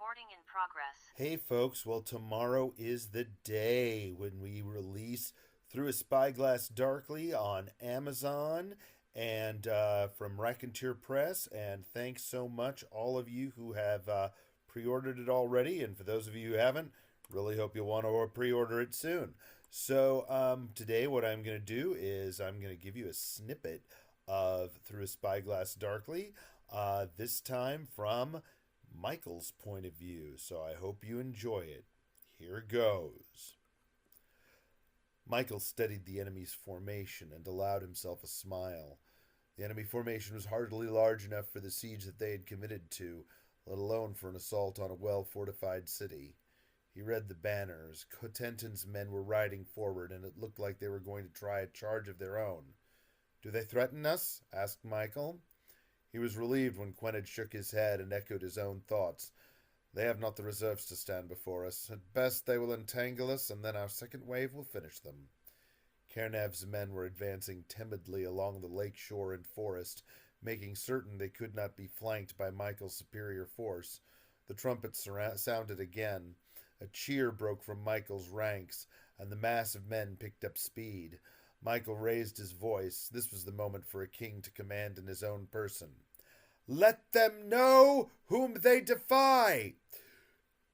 Recording in progress. Hey folks, well tomorrow is the day when we release Through a Spyglass Darkly on Amazon and from Raconteur Press. And thanks so much all of you who have pre-ordered it already, and for those of you who haven't, really hope you'll want to pre-order it soon. So today what I'm going to do is I'm going to give you a snippet of Through a Spyglass Darkly, this time from Michael's point of view, so I hope you enjoy it. Here goes. Michael studied the enemy's formation and allowed himself a smile. The enemy formation was hardly large enough for the siege that they had committed to, let alone for an assault on a well-fortified city. He read the banners. Cotentin's men were riding forward, and it looked like they were going to try a charge of their own. "Do they threaten us?" asked Michael. He was relieved when Quenad shook his head and echoed his own thoughts. "They have not the reserves to stand before us. At best they will entangle us, and then our second wave will finish them." Cairnav's men were advancing timidly along the lake shore and forest, making certain they could not be flanked by Michael's superior force. The trumpets sounded again. A cheer broke from Michael's ranks, and the mass of men picked up speed. Michael raised his voice. This was the moment for a king to command in his own person. "Let them know whom they defy!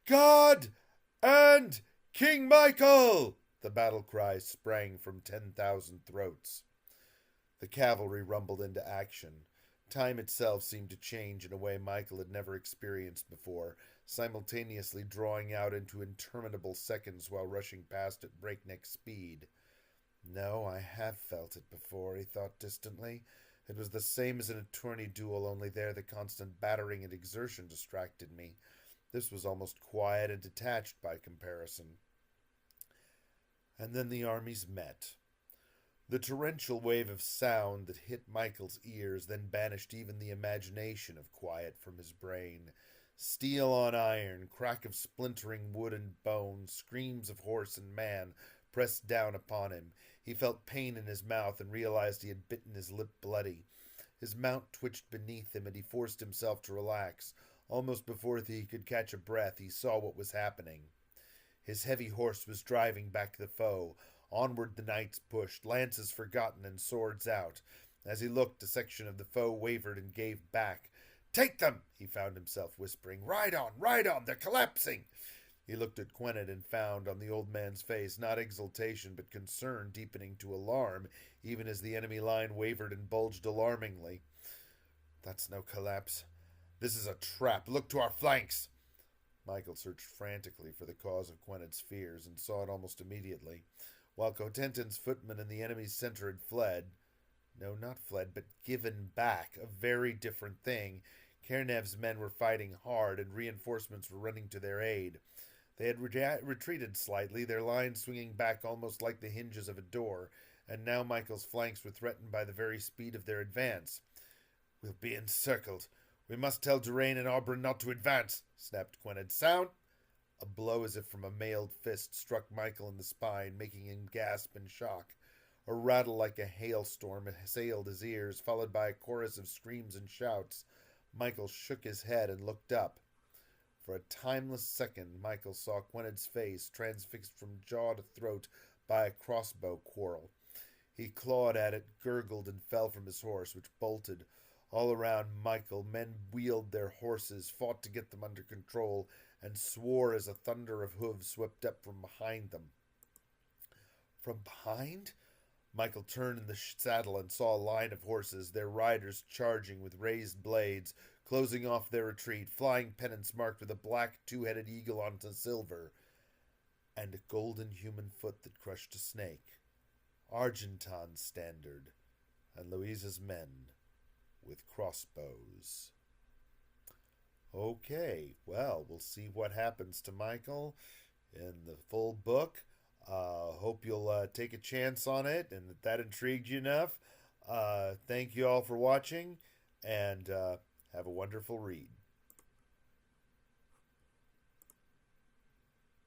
God and King Michael!" The battle cry sprang from 10,000 throats. The cavalry rumbled into action. Time itself seemed to change in a way Michael had never experienced before, simultaneously drawing out into interminable seconds while rushing past at breakneck speed. "No, I have felt it before," he thought distantly. It was the same as in a tourney duel, only there the constant battering and exertion distracted me. This was almost quiet and detached by comparison. And then the armies met. The torrential wave of sound that hit Michael's ears then banished even the imagination of quiet from his brain. Steel on iron, crack of splintering wood and bone, screams of horse and man pressed down upon him. He felt pain in his mouth and realized he had bitten his lip bloody. His mount twitched beneath him and he forced himself to relax. Almost before he could catch a breath, he saw what was happening. His heavy horse was driving back the foe. Onward the knights pushed, lances forgotten and swords out. As he looked, a section of the foe wavered and gave back. "Take them!" he found himself whispering. Ride on, they're collapsing!" He looked at Quenad and found on the old man's face not exultation but concern deepening to alarm, even as the enemy line wavered and bulged alarmingly. "That's no collapse. This is a trap. Look to our flanks!" Michael searched frantically for the cause of Quenad's fears and saw it almost immediately. While Cotentin's footmen in the enemy's center had fled, no, not fled, but given back, a very different thing, Cairnav's men were fighting hard and reinforcements were running to their aid. They had retreated slightly, their lines swinging back almost like the hinges of a door, and now Michael's flanks were threatened by the very speed of their advance. "We'll be encircled. We must tell Durain and Auburn not to advance," snapped Quenad. "Sound!" A blow as if from a mailed fist struck Michael in the spine, making him gasp in shock. A rattle like a hailstorm assailed his ears, followed by a chorus of screams and shouts. Michael shook his head and looked up. For a timeless second, Michael saw Quenad's face, transfixed from jaw to throat by a crossbow quarrel. He clawed at it, gurgled, and fell from his horse, which bolted. All around Michael, men wheeled their horses, fought to get them under control, and swore as a thunder of hooves swept up from behind them. From behind? Michael turned in the saddle and saw a line of horses, their riders charging with raised blades, closing off their retreat, flying pennants marked with a black two-headed eagle onto silver, and a golden human foot that crushed a snake. Argenton's standard, and Louisa's men with crossbows. Okay, well, we'll see what happens to Michael in the full book. Hope you'll take a chance on it and that intrigued you enough. Thank you all for watching, and have a wonderful read.